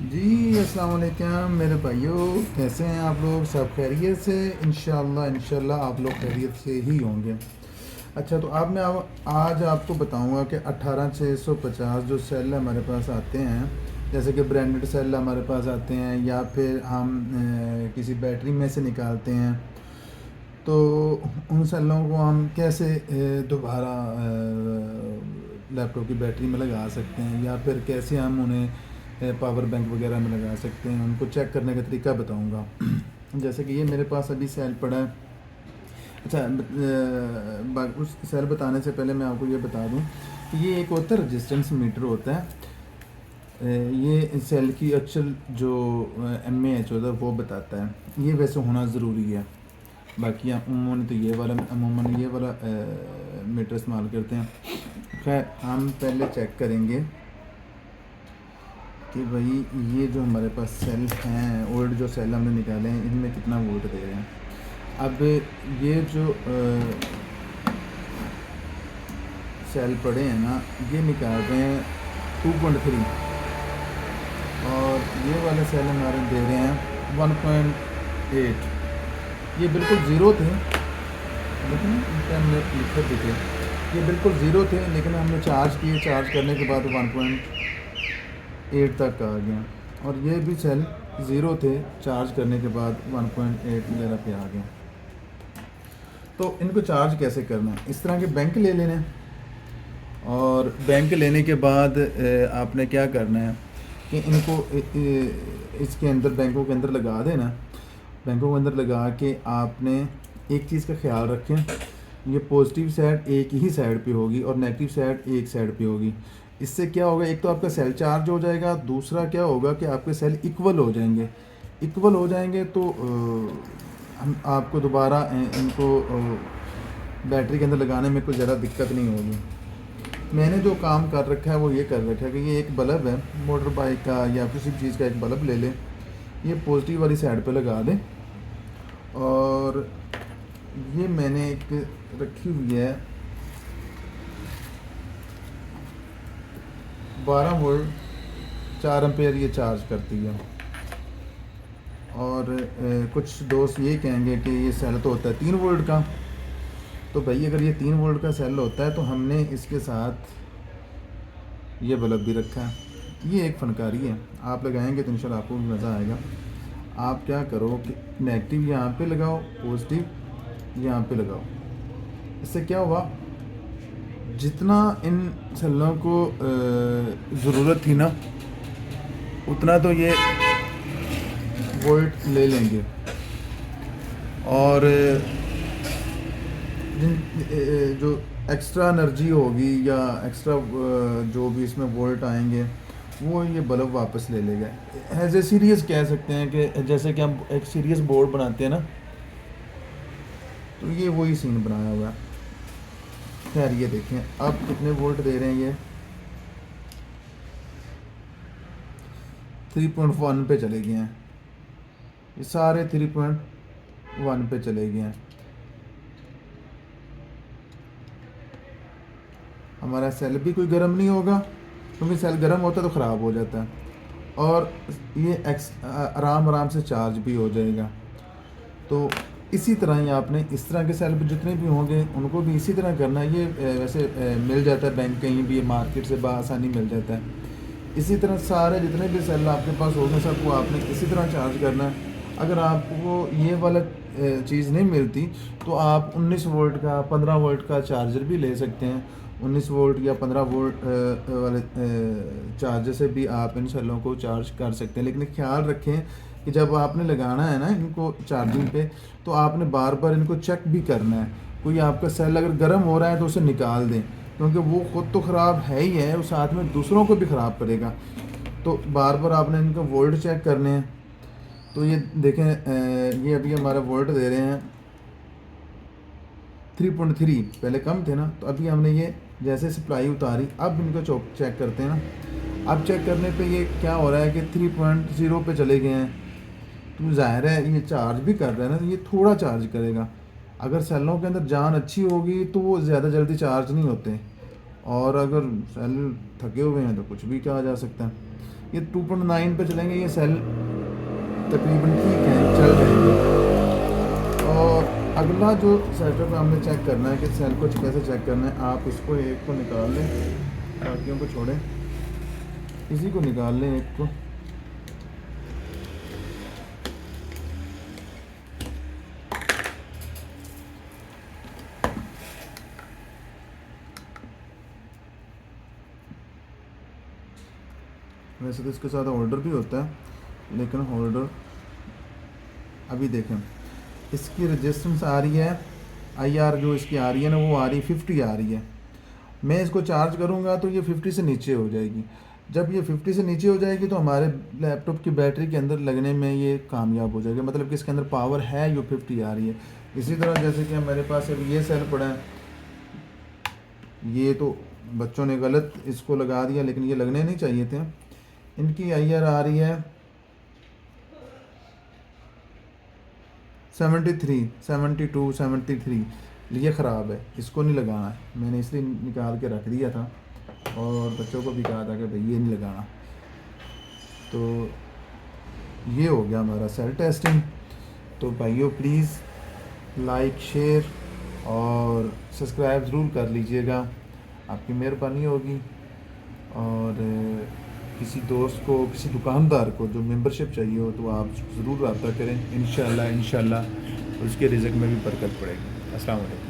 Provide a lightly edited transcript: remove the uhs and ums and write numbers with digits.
जी, अस्सलाम वालेकुम मेरे भाइयों, कैसे हैं आप लोग? सब खैरियत से? इंशाल्लाह आप लोग खैरियत से ही होंगे। अच्छा, तो अब मैं आज आपको बताऊंगा कि 18650 जो सेल हमारे पास आते हैं, जैसे कि ब्रांडेड सेल हमारे पास आते हैं या फिर हम किसी बैटरी में से निकालते हैं, तो उन सेलों को हम कैसे दोबारा लैपटॉप की बैटरी में लगा सकते हैं या फिर कैसे हम उन्हें पावर बैंक वगैरह में लगा सकते हैं, उनको चेक करने का तरीका बताऊंगा। जैसे कि ये मेरे पास अभी सेल पड़ा है। अच्छा, उस सेल बताने से पहले मैं आपको ये बता दूं कि ये एक होता है रजिस्टेंस मीटर होता है। ये सेल की एक्चुअल जो एमएएच होता है वो बताता है। ये वैसे होना ज़रूरी है। बाकी अमूमन तो ये वाला मीटर इस्तेमाल करते हैं। खैर, हम पहले चेक करेंगे कि भाई ये जो हमारे पास सेल हैं, ओल्ड जो सेल हमने निकाले हैं, इनमें कितना वोल्ट दे रहे हैं। अब ये जो सेल पड़े हैं ना, ये निकाल रहे हैं 2.3, और ये वाले सेल हमारे दे रहे हैं 1.8। ये बिल्कुल ज़ीरो थे, लेकिन इनके हमने लिखे भी थे। ये बिल्कुल ज़ीरो थे, लेकिन हमने चार्ज किए, चार्ज करने के बाद 1.8 तक आ गया। और ये भी सेल ज़ीरो थे, चार्ज करने के बाद 1.8 वगैरह पे आ गया। तो इनको चार्ज कैसे करना है? इस तरह के बैंक ले लेने हैं, और बैंक लेने के बाद आपने क्या करना है कि इनको इसके अंदर, बैंकों के अंदर लगा देना। बैंकों के अंदर लगा के आपने एक चीज़ का ख्याल रखें, ये पॉजिटिव साइड एक ही साइड पे होगी और नेगेटिव साइड एक साइड पे होगी। इससे क्या होगा, एक तो आपका सेल चार्ज हो जाएगा, दूसरा क्या होगा कि आपके सेल इक्वल हो जाएंगे। इक्वल हो जाएंगे तो हम आपको दोबारा इनको बैटरी के अंदर लगाने में कोई ज़्यादा दिक्कत नहीं होगी। मैंने जो काम कर रखा है वो ये कर रखा है कि ये एक बल्ब है मोटर बाइक का या किसी भी चीज़ का, एक बल्ब ले लें, ये पॉजिटिव वाली साइड पे लगा दें। और ये मैंने एक रखी हुई है 12 वोल्ट 4 एम्पेयर, ये चार्ज करती है। और कुछ दोस्त ये कहेंगे कि ये सेल तो होता है 3 वोल्ट का। तो भाई, अगर ये 3 वोल्ट का सेल होता है तो हमने इसके साथ ये बल्ब भी रखा है। ये एक फनकारी है, आप लगाएंगे तो इंशाल्लाह आपको भी मज़ा आएगा। आप क्या करो कि नेगेटिव यहाँ पे लगाओ, पॉजिटिव यहाँ पे लगाओ। इससे क्या हुआ, जितना इन सेलों को ज़रूरत थी ना, उतना तो ये वोल्ट ले लेंगे। और जो एक्स्ट्रा एनर्जी होगी या एक्स्ट्रा जो भी इसमें वोल्ट आएंगे, वो ये बल्ब वापस ले लेगा। एज ए सीरीज कह सकते हैं कि जैसे कि हम एक सीरीज बोर्ड बनाते हैं ना, तो ये वही सीन बनाया हुआ है। खैर, ये देखें अब कितने वोल्ट दे रहे हैं। ये 3.1 पे चले गए हैं, ये सारे 3.1 पे चले गए हैं। हमारा सेल भी कोई गर्म नहीं होगा, क्योंकि सेल गर्म होता है तो ख़राब हो जाता है। और ये आराम आराम से चार्ज भी हो जाएगा। तो इसी तरह ही आपने इस तरह के सेल जितने भी होंगे उनको भी इसी तरह करना है। ये वैसे मिल जाता है बैंक, कहीं भी मार्केट से बआसानी मिल जाता है। इसी तरह सारे जितने भी सेल आपके पास होंगे सबको आपने इसी तरह चार्ज करना है। अगर आपको ये वाला चीज़ नहीं मिलती तो आप 19 वोल्ट का 15 वोल्ट का चार्जर भी ले सकते हैं। 19 वोल्ट या 15 वोल्ट वाले चार्जर से भी आप इन सेलों को चार्ज कर सकते हैं। लेकिन ख्याल रखें कि जब आपने लगाना है ना इनको चार्जिंग पे, तो आपने बार बार इनको चेक भी करना है। कोई आपका सेल अगर गर्म हो रहा है तो उसे निकाल दें, क्योंकि वो ख़ुद तो ख़राब है ही है, वो साथ में दूसरों को भी ख़राब करेगा। तो बार बार आपने इनका वोल्ट चेक करने हैं। तो ये देखें, ये अभी हमारा वोल्ट दे रहे हैं 3.3। पहले कम थे ना, तो अभी हमने ये जैसे सप्लाई उतारी, अब इनको चेक करते हैं ना। अब चेक करने पे ये क्या हो रहा है कि 3.0 पे चले गए हैं। तो ज़ाहिर है ये चार्ज भी कर रहा है ना, तो ये थोड़ा चार्ज करेगा। अगर सेलों के अंदर जान अच्छी होगी तो वो ज़्यादा जल्दी चार्ज नहीं होते, और अगर सेल थके हुए हैं तो कुछ भी कहा जा सकता है। ये 2.9 पे चलेंगे, ये सेल तकरीबन ठीक है, चल जाएंगे। और अगला जो सेटअप हमने चेक करना है कि सेल को कैसे चेक करना है, आप इसको एक को निकाल लें, बाकियों को छोड़ें, इसी को निकाल लें एक को। वैसे तो इसके साथ होल्डर भी होता है, लेकिन होल्डर अभी देखें, इसकी रेजिस्टेंस आ रही है IR जो इसकी आ रही है ना, वो आ रही है 50 आ रही है। मैं इसको चार्ज करूँगा तो ये 50 से नीचे हो जाएगी। जब ये 50 से नीचे हो जाएगी तो हमारे लैपटॉप की बैटरी के अंदर लगने में ये कामयाब हो जाएगा, मतलब कि इसके अंदर पावर है जो 50 आ रही है। इसी तरह जैसे कि मेरे पास अभी ये सेल पड़ा है, ये तो बच्चों ने गलत इसको लगा दिया, लेकिन ये लगने नहीं चाहिए थे। इनकी IR आ रही है 73, 72, 73। ये ख़राब है, इसको नहीं लगाना है। मैंने इसलिए निकाल के रख दिया था और बच्चों को भी कहा था कि भाई ये नहीं लगाना। तो ये हो गया हमारा सेल टेस्टिंग। तो भाइयों प्लीज़ लाइक, शेयर और सब्सक्राइब ज़रूर कर लीजिएगा, आपकी मेहरबानी होगी। और किसी दोस्त को, किसी दुकानदार को जो मेंबरशिप चाहिए हो तो आप ज़रूर रब्ता करें। इंशाल्लाह उसके रिज़्क में भी बरकत पड़ेगी। अस्सलाम वालेकुम।